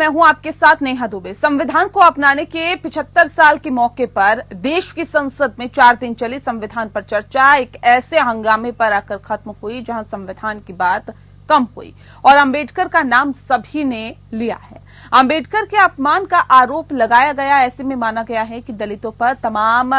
मैं हूं आपके साथ नेहा दुबे। संविधान को अपनाने के 75 साल के मौके पर देश की संसद में 4 दिन चली संविधान पर चर्चा एक ऐसे हंगामे पर आकर खत्म हुई जहां संविधान की बात कम हुई और अंबेडकर का नाम सभी ने लिया है। अंबेडकर के अपमान का आरोप लगाया गया। ऐसे में माना गया है कि दलितों पर तमाम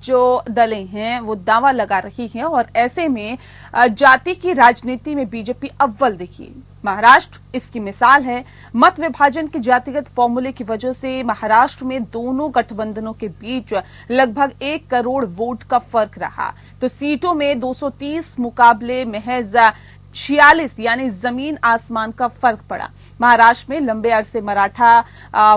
जो दलें हैं वो दावा लगा रही हैं और ऐसे में जाति की राजनीति में बीजेपी अव्वल दिखी। महाराष्ट्र इसकी मिसाल है। मत विभाजन के जातिगत फॉर्मूले की वजह से महाराष्ट्र में दोनों गठबंधनों के बीच लगभग 1 करोड़ वोट का फर्क रहा। तो सीटों में 230 मुकाबले महज 46 यानी जमीन आसमान का फर्क पड़ा। महाराष्ट्र में लंबे अरसे मराठा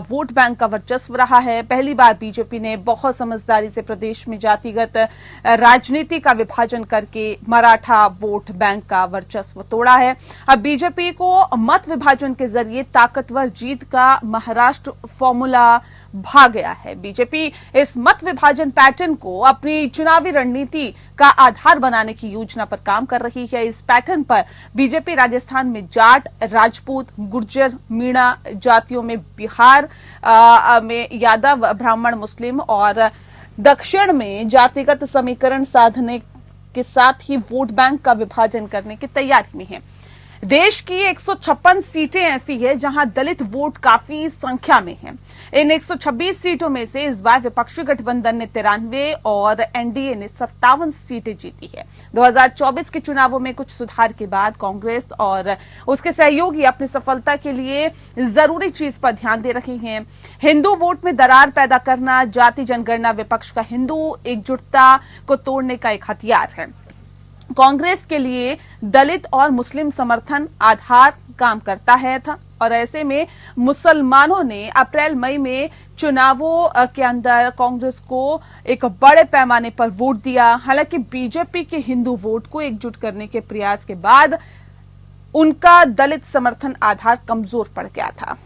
वोट बैंक का वर्चस्व रहा है। पहली बार बीजेपी ने बहुत समझदारी से प्रदेश में जातिगत राजनीति का विभाजन करके मराठा वोट बैंक का वर्चस्व तोड़ा है। अब बीजेपी को मत विभाजन के जरिए ताकतवर जीत का महाराष्ट्र फॉर्मूला भा गया है। बीजेपी इस मत विभाजन पैटर्न को अपनी चुनावी रणनीति का आधार बनाने की योजना पर काम कर रही है। इस पैटर्न पर बीजेपी राजस्थान में जाट, राजपूत, गुर्जर, मीणा जातियों में, बिहार में यादव, ब्राह्मण, मुस्लिम और दक्षिण में जातिगत समीकरण साधने के साथ ही वोट बैंक का विभाजन करने की तैयारी में है। देश की 156 सीटें ऐसी है जहां दलित वोट काफी संख्या में है। इन 126 सीटों में से इस बार विपक्षी गठबंधन ने 93 और एनडीए ने 57 सीटें जीती है। 2024 के चुनावों में कुछ सुधार के बाद कांग्रेस और उसके सहयोगी अपनी सफलता के लिए जरूरी चीज पर ध्यान दे रहे हैं। हिंदू वोट में दरार पैदा करना, जाति जनगणना विपक्ष का हिंदू एकजुटता को तोड़ने का एक हथियार है। कांग्रेस के लिए दलित और मुस्लिम समर्थन आधार काम करता है था और ऐसे में मुसलमानों ने अप्रैल मई में चुनावों के अंदर कांग्रेस को एक बड़े पैमाने पर वोट दिया। हालांकि बीजेपी के हिंदू वोट को एकजुट करने के प्रयास के बाद उनका दलित समर्थन आधार कमजोर पड़ गया था।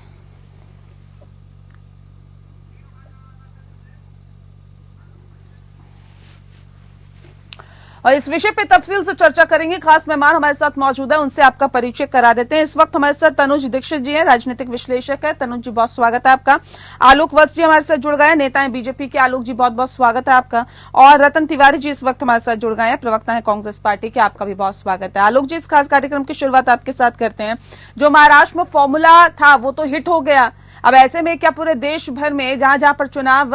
और इस विषय पे तफसील से चर्चा करेंगे। खास मेहमान हमारे साथ मौजूद है, उनसे आपका परिचय करा देते हैं। इस वक्त हमारे साथ तनुज दीक्षित जी हैं, राजनीतिक विश्लेषक है। तनुज जी बहुत स्वागत है आपका। आलोक वत्स जी हमारे साथ जुड़ गए हैं, नेता है बीजेपी के। आलोक जी बहुत बहुत स्वागत है आपका। और रतन तिवारी जी इस वक्त हमारे साथ जुड़ गए हैं, प्रवक्ता है कांग्रेस पार्टी के। आपका भी बहुत स्वागत है। आलोक जी, इस खास कार्यक्रम की शुरुआत आपके साथ करते हैं। जो महाराष्ट्र में फॉर्मूला था वो तो हिट हो गया, अब ऐसे में क्या पूरे देश भर में जहां जहां पर चुनाव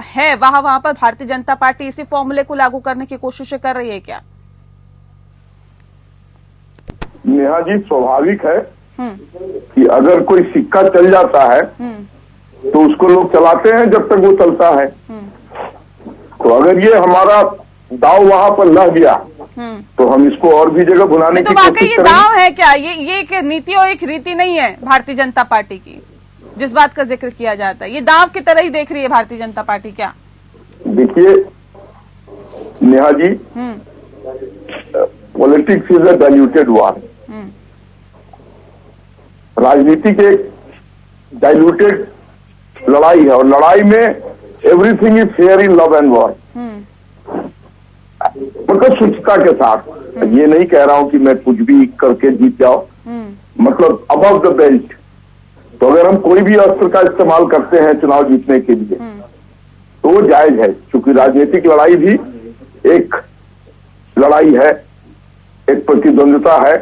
है वहां पर भारतीय जनता पार्टी इसी फॉर्मूले को लागू करने की कोशिशें कर रही है क्या? नेहा जी, स्वाभाविक है कि अगर कोई सिक्का चल जाता है तो उसको लोग चलाते हैं जब तक वो चलता है। तो अगर ये हमारा दाव वहां पर लग गया तो हम इसको और भी जगह भुलाने की कोशिश करेंगे। ये दाव है क्या? ये एक नीति और एक रीति नहीं है भारतीय जनता पार्टी की, जिस बात का जिक्र किया जाता है। ये दाव की तरह ही देख रही है भारतीय जनता पार्टी क्या? देखिए Neha ji, politics is a diluted वार। राजनीति की एक डाइल्यूटेड लड़ाई है और लड़ाई में everything is fair in love and war. मतलब स्वच्छता के साथ। ये नहीं कह रहा हूं कि मैं कुछ भी करके जीत जाओ, मतलब अबव द बेल्ट। तो अगर हम कोई भी अस्त्र का इस्तेमाल करते हैं चुनाव जीतने के लिए तो वो जायज है, क्योंकि राजनीतिक लड़ाई भी एक लड़ाई है, एक प्रतिद्वंद्विता है।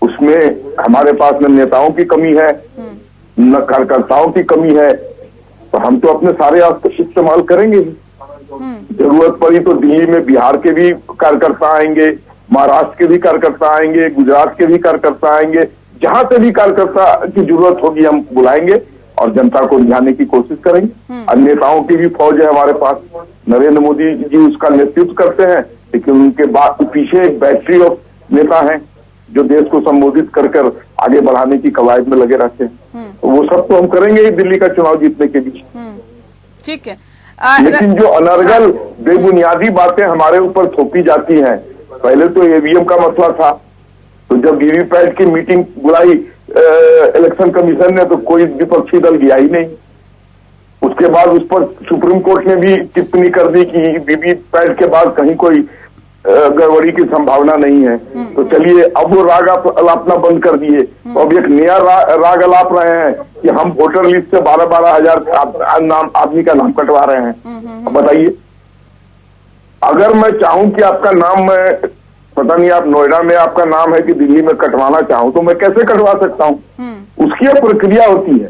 उसमें हमारे पास न नेताओं की कमी है न कार्यकर्ताओं की कमी है, तो हम तो अपने सारे अस्त्र इस्तेमाल करेंगे। जरूरत पड़ी तो दिल्ली में बिहार के भी कार्यकर्ता आएंगे, महाराष्ट्र के भी कार्यकर्ता आएंगे, गुजरात के भी कार्यकर्ता आएंगे। जहां से भी कार्यकर्ता की जरूरत होगी हम बुलाएंगे और जनता को रिझाने की कोशिश करेंगे। और नेताओं की भी फौज है हमारे पास। नरेंद्र मोदी जी उसका नेतृत्व करते हैं, लेकिन उनके बाद पीछे एक बैटरी ऑफ नेता हैं जो देश को संबोधित कर कर आगे बढ़ाने की कवायद में लगे रहते हैं। तो वो सब तो हम करेंगे ही दिल्ली का चुनाव जीतने के बीच। ठीक है, लेकिन जो अनर्गल बेबुनियादी बातें हमारे ऊपर थोपी जाती हैं, पहले तो ईवीएम का मसला था, तो जब वीवीपैट की मीटिंग बुलाई इलेक्शन कमीशन ने तो कोई विपक्षी दल गया ही नहीं। उसके बाद उस पर सुप्रीम कोर्ट ने भी टिप्पणी कर दी कि वीवीपैट के बाद कहीं कोई गड़बड़ी की संभावना नहीं है। तो चलिए अब वो राग अलापना बंद कर दिए, तो अब एक नया राग अलाप रहे हैं कि हम वोटर लिस्ट से 12-12 हजार नाम आदमी का नाम कटवा रहे हैं। अब बताइए, अगर मैं चाहूं कि आपका नाम, मैं पता नहीं आप नोएडा में आपका नाम है कि दिल्ली में कटवाना चाहूं, तो मैं कैसे कटवा सकता हूं? उसकी एक प्रक्रिया होती है,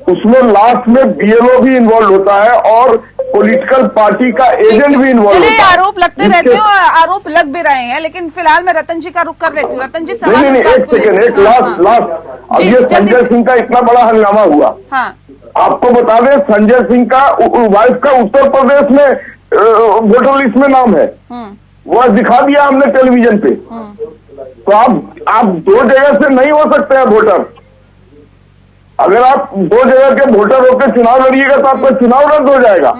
उसमें लास्ट में बीएलओ भी इन्वॉल्व होता है और पॉलिटिकल पार्टी का एजेंट भी इन्वॉल्व होता है। आरोप लगते रहते हैं और आरोप लग भी रहे हैं, लेकिन फिलहाल मैं रतन जी का रुख कर लेती हूँ। रतन जी सवाल नहीं, एक सेकंड, एक लास्ट अब ये संजय सिंह का इतना बड़ा हंगामा हुआ। हाँ, आपको बता दें, संजय सिंह का वाइफ का उत्तर प्रदेश में वोटर लिस्ट में नाम है, वह दिखा दिया हमने टेलीविजन पे। तो आप दो जगह से नहीं हो सकते हैं वोटर। अगर आप दो जगह के वोटर होकर चुनाव लड़िएगा तो आपका चुनाव रद्द हो जाएगा।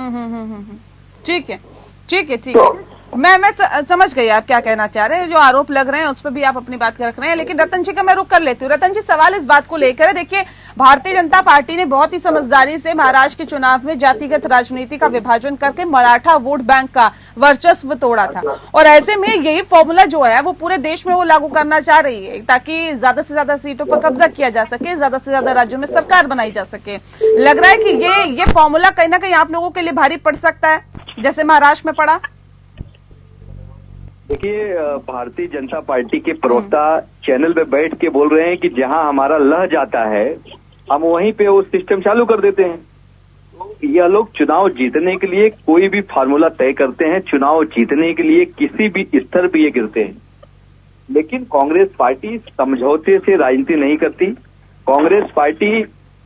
ठीक है, ठीक है, ठीक है। मैं समझ गई आप क्या कहना चाह रहे हैं। जो आरोप लग रहे हैं उस पर भी आप अपनी बात रख रहे हैं, लेकिन रतन जी का मैं रुख कर लेती हूँ। रतन जी, सवाल इस बात को लेकर है, देखिए भारतीय जनता पार्टी ने बहुत ही समझदारी से महाराष्ट्र के चुनाव में जातिगत राजनीति का विभाजन करके मराठा वोट बैंक का वर्चस्व तोड़ा था, और ऐसे में यही फॉर्मूला जो है वो पूरे देश में वो लागू करना चाह रही है ताकि ज्यादा से ज्यादा सीटों पर कब्जा किया जा सके, ज्यादा से ज्यादा राज्यों में सरकार बनाई जा सके। लग रहा है कि ये फॉर्मूला कहीं ना कहीं आप लोगों के लिए भारी पड़ सकता है, जैसे महाराष्ट्र में पड़ा। देखिए, भारतीय जनता पार्टी के प्रवक्ता चैनल पे बैठ के बोल रहे हैं कि जहां हमारा लह जाता है हम वहीं पे वो सिस्टम चालू कर देते हैं। तो यह लोग चुनाव जीतने के लिए कोई भी फार्मूला तय करते हैं, चुनाव जीतने के लिए किसी भी स्तर पे ये गिरते हैं। लेकिन कांग्रेस पार्टी समझौते से राजनीति नहीं करती, कांग्रेस पार्टी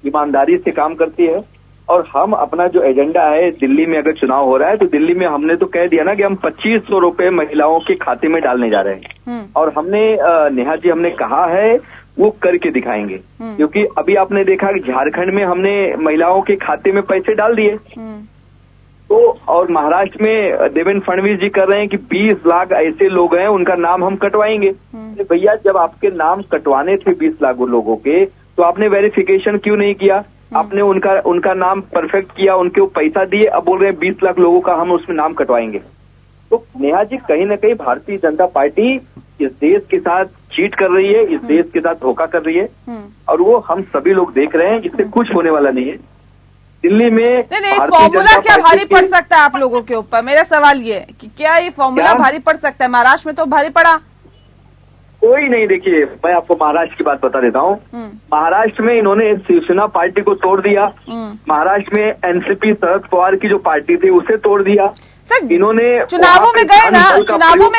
ईमानदारी से काम करती है। और हम अपना जो एजेंडा है, दिल्ली में अगर चुनाव हो रहा है तो दिल्ली में हमने तो कह दिया ना कि हम 2500 रुपए महिलाओं के खाते में डालने जा रहे हैं, और हमने नेहा जी हमने कहा है वो करके दिखाएंगे। क्योंकि अभी आपने देखा कि झारखंड में हमने महिलाओं के खाते में पैसे डाल दिए, तो और महाराष्ट्र में देवेंद्र फडणवीस जी कर रहे हैं कि 20 लाख ऐसे लोग हैं उनका नाम हम कटवाएंगे। भैया, जब आपके नाम कटवाने थे 20 लाख लोगों के, तो आपने वेरिफिकेशन क्यों नहीं किया? आपने उनका नाम परफेक्ट किया, उनके पैसा दिए, अब बोल रहे हैं 20 लाख लोगों का हम उसमें नाम कटवाएंगे। तो नेहा जी, कहीं ना कहीं भारतीय जनता पार्टी इस देश के साथ चीट कर रही है, इस देश के साथ धोखा कर रही है, और वो हम सभी लोग देख रहे हैं, जिससे कुछ होने वाला नहीं है। दिल्ली में नहीं, फॉर्मूला क्या भारी पड़ सकता है आप लोगों के ऊपर? मेरा सवाल ये है कि क्या ये फॉर्मूला भारी पड़ सकता है? महाराष्ट्र में तो भारी पड़ा कोई नहीं। देखिए, मैं आपको महाराष्ट्र की बात बता देता हूँ। महाराष्ट्र में इन्होंने शिवसेना पार्टी को तोड़ दिया, महाराष्ट्र में एनसीपी शरद पवार की जो पार्टी थी उसे तोड़ दिया। सर, इन्होंने चुनावों में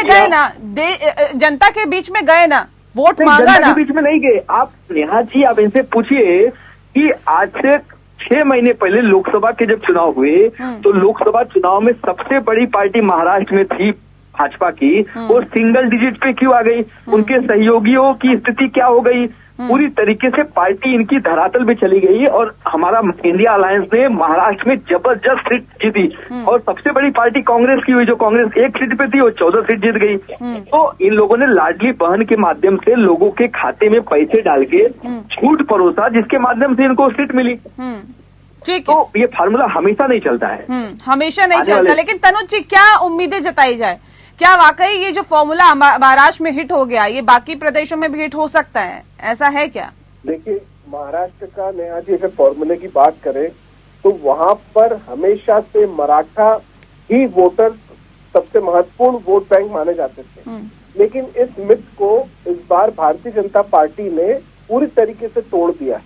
गए ना, जनता के बीच में गए ना, वोट मांगा ना, बीच में नहीं गए। आप नेहा जी, आप इनसे पूछिए कि आज से 6 महीने पहले लोकसभा के जब चुनाव हुए तो लोकसभा चुनाव में सबसे बड़ी पार्टी महाराष्ट्र में थी भाजपा की, वो सिंगल डिजिट पे क्यों आ गई? उनके सहयोगियों की स्थिति क्या हो गई? पूरी तरीके से पार्टी इनकी धरातल पे चली गई, और हमारा इंडिया अलायंस ने महाराष्ट्र में जबरदस्त सीट जीती, और सबसे बड़ी पार्टी कांग्रेस की हुई, जो कांग्रेस 1 सीट पे थी वो 14 सीट जीत गई। तो इन लोगों ने लाडली बहन के माध्यम से लोगों के खाते में पैसे डाल के झूठ परोसा, जिसके माध्यम से इनको सीट मिली। ठीक है, तो ये फार्मूला हमेशा नहीं चलता है, हमेशा नहीं चलता। लेकिन तनुज जी, क्या उम्मीदें जताई जाए? क्या वाकई ये जो फॉर्मूला महाराष्ट्र में हिट हो गया, ये बाकी प्रदेशों में भी हिट हो सकता है? ऐसा है क्या? देखिए, महाराष्ट्र का नेहा जी अगर फॉर्मूले की बात करें तो वहां पर हमेशा से मराठा ही वोटर सबसे महत्वपूर्ण वोट बैंक माने जाते थे। लेकिन इस मिथ को इस बार भारतीय जनता पार्टी ने पूरी तरीके से तोड़ दिया,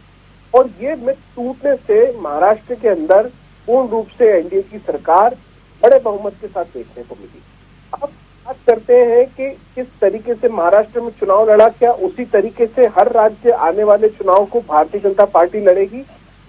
और ये मिथ टूटने से महाराष्ट्र के अंदर पूर्ण रूप से एनडीए की सरकार बड़े बहुमत के साथ देखने को मिली। अब बात करते हैं कि किस तरीके से महाराष्ट्र में चुनाव लड़ा, क्या उसी तरीके से हर राज्य आने वाले चुनाव को भारतीय जनता पार्टी लड़ेगी?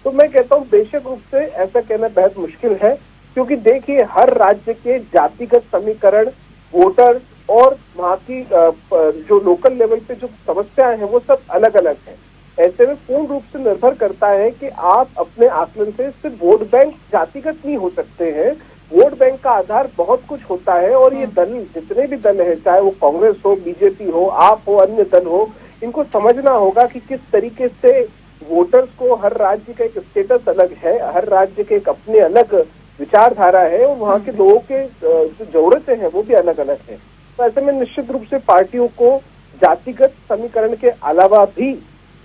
तो मैं कहता हूँ बेशक रूप से ऐसा कहना बेहद मुश्किल है, क्योंकि देखिए हर राज्य के जातिगत समीकरण, वोटर और वहाँ की जो लोकल लेवल पे जो समस्याएं हैं वो सब अलग अलग हैं। ऐसे में पूर्ण रूप से निर्भर करता है कि आप अपने आकलन से सिर्फ वोट बैंक जातिगत नहीं हो सकते हैं, वोट बैंक का आधार बहुत कुछ होता है। और ये दल, जितने भी दल हैं, चाहे वो कांग्रेस हो, बीजेपी हो, आप हो, अन्य दल हो, इनको समझना होगा कि किस तरीके से वोटर्स को हर राज्य का एक स्टेटस अलग है, हर राज्य के एक अपने अलग विचारधारा है और वहाँ के लोगों के जो जरूरतें हैं वो भी अलग अलग है। तो ऐसे में निश्चित रूप से पार्टियों को जातिगत समीकरण के अलावा भी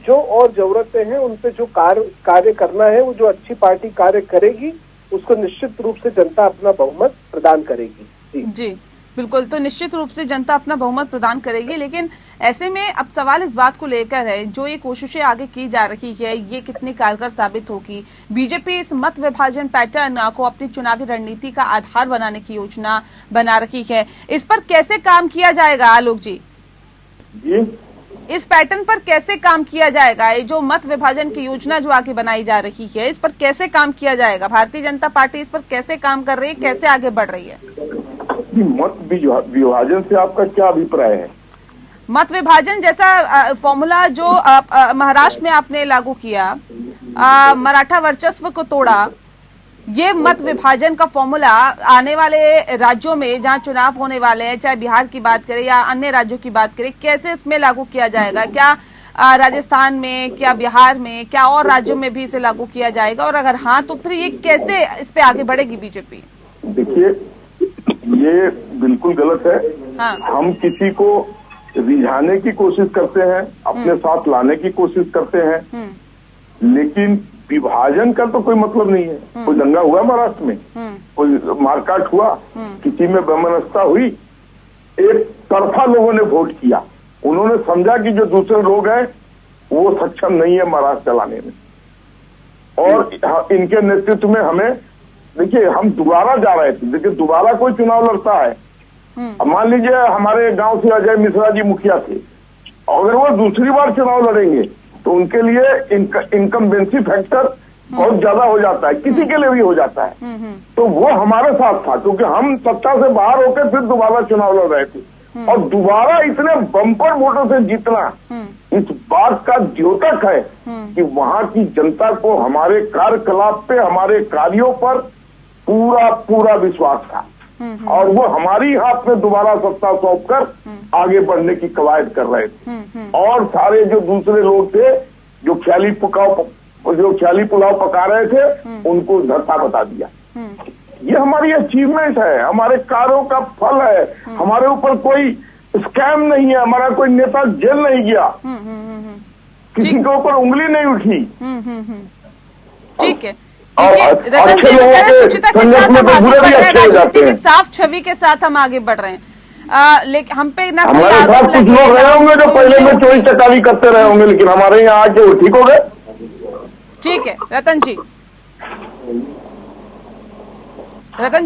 जो और जरूरतें हैं उन पे जो कार्य करना है, वो जो अच्छी पार्टी कार्य करेगी उसको निश्चित रूप से जनता अपना बहुमत प्रदान करेगी। जी बिल्कुल, तो निश्चित रूप से जनता अपना बहुमत प्रदान करेगी। लेकिन ऐसे में अब सवाल इस बात को लेकर है, जो ये कोशिशें आगे की जा रही है ये कितनी कारगर साबित होगी। बीजेपी इस मत विभाजन पैटर्न को अपनी चुनावी रणनीति का आधार बनाने की योजना बना रही है, इस पर कैसे काम किया जाएगा आलोक जी? इस पैटर्न पर कैसे काम किया जाएगा? ये जो मत विभाजन की योजना जो आगे बनाई जा रही है, इस पर कैसे काम किया जाएगा? भारतीय जनता पार्टी इस पर कैसे काम कर रही है, कैसे आगे बढ़ रही है? मत विभाजन से आपका क्या अभिप्राय है? मत विभाजन जैसा फॉर्मूला जो महाराष्ट्र में आपने लागू किया, मराठा वर्चस्व को तोड़ा, ये मत विभाजन का फॉर्मूला आने वाले राज्यों में जहां चुनाव होने वाले हैं, चाहे बिहार की बात करें या अन्य राज्यों की बात करें, कैसे इसमें लागू किया जाएगा? क्या राजस्थान में, क्या बिहार में, क्या और राज्यों में भी इसे लागू किया जाएगा? और अगर हाँ तो फिर ये कैसे इस पे आगे बढ़ेगी बीजेपी? देखिए, ये बिल्कुल गलत है। हाँ। हम किसी को रिझाने की कोशिश करते हैं, अपने साथ लाने की कोशिश करते हैं, लेकिन विभाजन का तो कोई मतलब नहीं है। कोई दंगा हुआ महाराष्ट्र में, कोई मारकाट हुआ, किसी में वैमनस्यता हुई, एक तरफा लोगों ने वोट किया। उन्होंने समझा कि जो दूसरे लोग हैं वो सक्षम नहीं है महाराष्ट्र चलाने में, और इनके नेतृत्व में हमें, देखिए हम दोबारा जा रहे थे, देखिए दोबारा कोई चुनाव लड़ता है, मान लीजिए हमारे गांव से अजय मिश्रा जी मुखिया थे, अगर वो दूसरी बार चुनाव लड़ेंगे तो उनके लिए इनकम्बेंसी फैक्टर बहुत ज्यादा हो जाता है, किसी के लिए भी हो जाता है। तो वो हमारे साथ था, क्योंकि हम सत्ता से बाहर होकर फिर दोबारा चुनाव लड़ रहे थे, और दोबारा इतने बम्पर वोटों से जीतना इस बात का द्योतक है कि वहां की जनता को हमारे कार्यकलाप पे, हमारे कार्यों पर पूरा विश्वास था, और वो हमारी हाथ में दोबारा सत्ता सौंपकर आगे बढ़ने की कवायद कर रहे थे। और सारे जो दूसरे लोग थे जो ख्याली पुलाव पका रहे थे, उनको धरता बता दिया। ये हमारी अचीवमेंट है, हमारे कार्यों का फल है। हमारे ऊपर कोई स्कैम नहीं है, हमारा कोई नेता जेल नहीं गया, किसी के ऊपर उंगली नहीं उठी। ठीक है, रतन जी सुचिता के साथ हम आगे बढ़ रहे हैं, राजनीति की साफ छवि के साथ हम आगे बढ़ रहे हैं। लेकिन हम पे ना कोई आरोप कुछ लोग रहे होंगे जो पहले में चोरी चकारी करते रहे होंगे, लेकिन हमारे यहाँ आके वो ठीक हो गए। ठीक है रतन जी,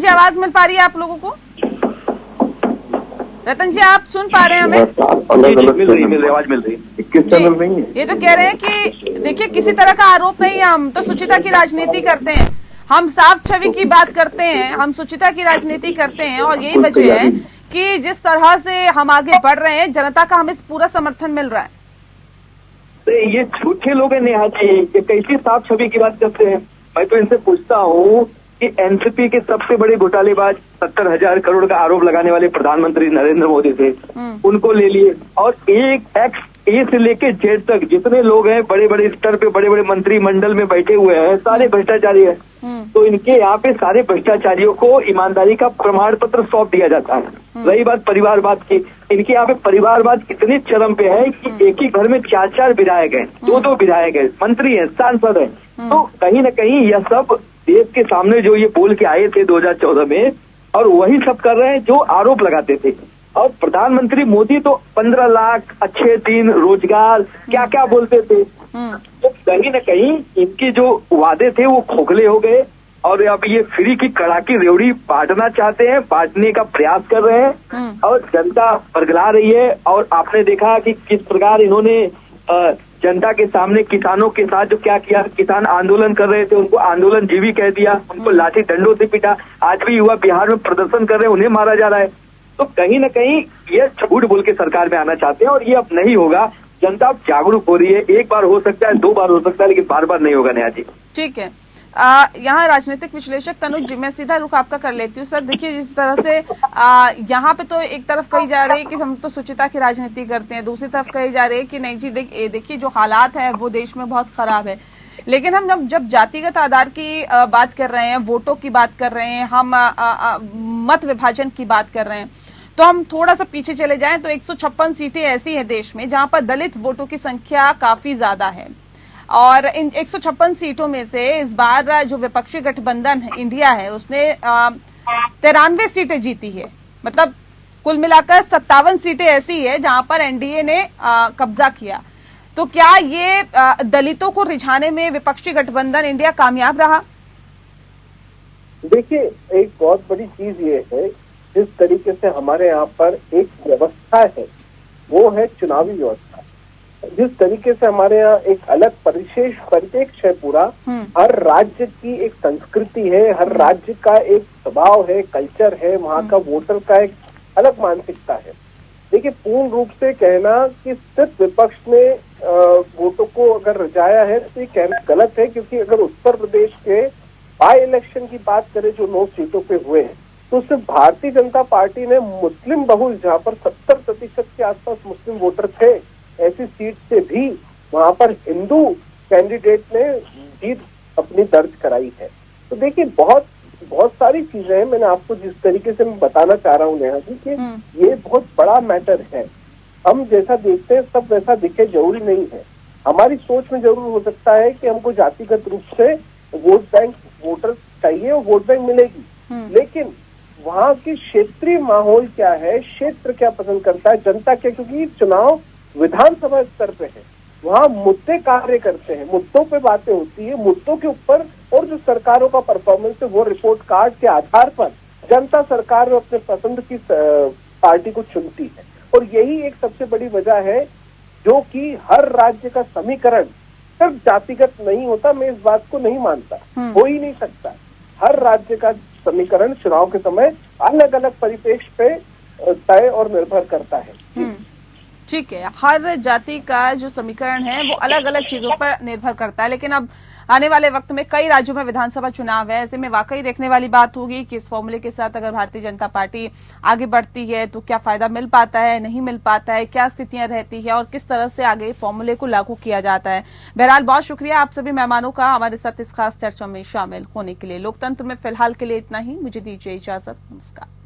आवाज मिल पा रही है आप लोगों को? रतन जी आप सुन पा रहे हैं हमें? मिल रही आवाज मिल रही है। किस चैनल नहीं है? ये तो कह रहे हैं कि देखिए किसी तरह का आरोप नहीं है, हम तो सुचिता की राजनीति करते हैं, हम साफ छवि की बात करते हैं, हम सुचिता की राजनीति करते हैं, और यही वजह है कि जिस तरह से हम आगे बढ़ रहे हैं जनता का हमें पूरा समर्थन मिल रहा है। तो ये झूठे लोग हैं नेहा जी, ये कैसी साफ छवि की बात करते हैं। मैं तो इनसे पूछता हूँ कि एनसीपी के सबसे बड़े घोटालेबाज 70,000 करोड़ का आरोप लगाने वाले प्रधानमंत्री नरेंद्र मोदी थे, उनको ले लिए, और एक एक्स ए से लेके जेड तक जितने लोग हैं बड़े बड़े स्तर पे, बड़े बड़े मंत्रिमंडल में बैठे हुए हैं, सारे भ्रष्टाचारी हैं। तो इनके यहाँ पे सारे भ्रष्टाचारियों को ईमानदारी का प्रमाण पत्र सौंप दिया जाता है। रही बात परिवारवाद की, इनके यहाँ पे परिवारवाद इतने चरम पे है कि एक ही घर में 4-4 विधायक हैं, 2-2 विधायक हैं, मंत्री हैं, सांसद हैं। तो कहीं न कहीं यह सब देश के सामने जो ये बोल के आए थे 2014 में, और वही सब कर रहे हैं जो आरोप लगाते थे। और प्रधानमंत्री मोदी तो 15 लाख अच्छे दिन, रोजगार, क्या क्या बोलते थे। तो कहीं न कहीं इनके जो वादे थे वो खोखले हो गए, और अब ये फ्री की कड़ाकी रेवड़ी बांटना चाहते हैं, बांटने का प्रयास कर रहे हैं, और जनता बरगला रही है। और आपने देखा कि किस प्रकार इन्होंने जनता के सामने किसानों के साथ जो क्या किया, किसान आंदोलन कर रहे थे उनको आंदोलन जीवी कह दिया, उनको लाठी डंडों से पीटा। आज भी युवा बिहार में प्रदर्शन कर रहे हैं, उन्हें मारा जा रहा है। तो कहीं न कहीं ये झूठ बोल के सरकार में आना चाहते हैं, और ये अब नहीं होगा। जनता अब जागरूक हो रही है, एक बार हो सकता है, 2 बार हो सकता है, लेकिन बार बार नहीं होगा। नेहा जी ठीक है, यहाँ राजनीतिक विश्लेषक तनुज जी, मैं सीधा रुख आपका कर लेती हूँ। सर देखिए, जिस तरह से यहाँ पे तो एक तरफ कही जा रही है कि हम तो सुचिता की राजनीति करते हैं, दूसरी तरफ कही जा रही है कि नहीं जी देखिए जो हालात है वो देश में बहुत खराब है। लेकिन हम जब जातिगत आधार की बात कर रहे हैं, वोटों की बात कर रहे हैं, हम मत विभाजन की बात कर रहे हैं, तो हम थोड़ा सा पीछे चले जाएं तो 156 सीटें ऐसी हैं देश में जहां पर दलित वोटों की संख्या काफी ज्यादा है। और इन 156 सीटों में से इस बार जो विपक्षी गठबंधन इंडिया है उसने 93 सीटें जीती है। मतलब कुल मिलाकर 57 सीटें ऐसी है जहां पर एनडीए ने कब्जा किया। तो क्या ये दलितों को रिझाने में विपक्षी गठबंधन इंडिया कामयाब रहा? देखिए, एक बहुत बड़ी चीज ये है, जिस तरीके से हमारे यहाँ पर एक व्यवस्था है वो है चुनावी व्यवस्था। जिस तरीके से हमारे यहाँ एक अलग परिप्रेक्ष्य है पूरा, हर राज्य की एक संस्कृति है, हर राज्य का एक स्वभाव है, कल्चर है, वहाँ का वोटर का एक अलग मानसिकता है। देखिए, पूर्ण रूप से कहना कि सिर्फ विपक्ष ने वोटों को अगर रिझाया है तो ये कहना गलत है, क्योंकि अगर उत्तर प्रदेश के बाई इलेक्शन की बात करें जो 9 सीटों पे हुए, तो सिर्फ भारतीय जनता पार्टी ने मुस्लिम बहुल, जहाँ पर 70% के आसपास मुस्लिम वोटर थे, ऐसी सीट से भी वहां पर हिंदू कैंडिडेट ने जीत अपनी दर्ज कराई है। तो देखिए, बहुत सारी चीजें हैं। मैंने आपको जिस तरीके से मैं बताना चाह रहा हूँ नेहा जी कि ये बहुत बड़ा मैटर है। हम जैसा देखते हैं सब वैसा दिखे जरूरी नहीं है। हमारी सोच में जरूर हो सकता है कि हमको जातिगत रूप से वोट बैंक वोटर चाहिए और वोट बैंक मिलेगी, लेकिन वहाँ की क्षेत्रीय माहौल क्या है, क्षेत्र क्या पसंद करता है, जनता क्या, क्योंकि चुनाव विधानसभा स्तर पे है, वहाँ मुद्दे कार्य करते हैं, मुद्दों पे बातें होती है, मुद्दों के ऊपर, और जो सरकारों का परफॉर्मेंस है वो रिपोर्ट कार्ड के आधार पर जनता सरकार में अपने पसंद की पार्टी को चुनती है। और यही एक सबसे बड़ी वजह है जो कि हर राज्य का समीकरण सिर्फ जातिगत नहीं होता। मैं इस बात को नहीं मानता, हो ही नहीं सकता। हर राज्य का समीकरण चुनाव के समय अलग अलग परिप्रेक्ष्य पे तय और निर्भर करता है। ठीक है, हर जाति का जो समीकरण है वो अलग अलग चीजों पर निर्भर करता है। लेकिन अब आने वाले वक्त में कई राज्यों में विधानसभा चुनाव है, ऐसे में वाकई देखने वाली बात होगी कि इस फॉर्मूले के साथ अगर भारतीय जनता पार्टी आगे बढ़ती है तो क्या फायदा मिल पाता है, नहीं मिल पाता है, क्या स्थितियां रहती है और किस तरह से आगे फॉर्मूले को लागू किया जाता है। बहरहाल बहुत शुक्रिया आप सभी मेहमानों का हमारे साथ इस खास चर्चा में शामिल होने के लिए। लोकतंत्र में फिलहाल के लिए इतना ही, मुझे दीजिए इजाजत, नमस्कार।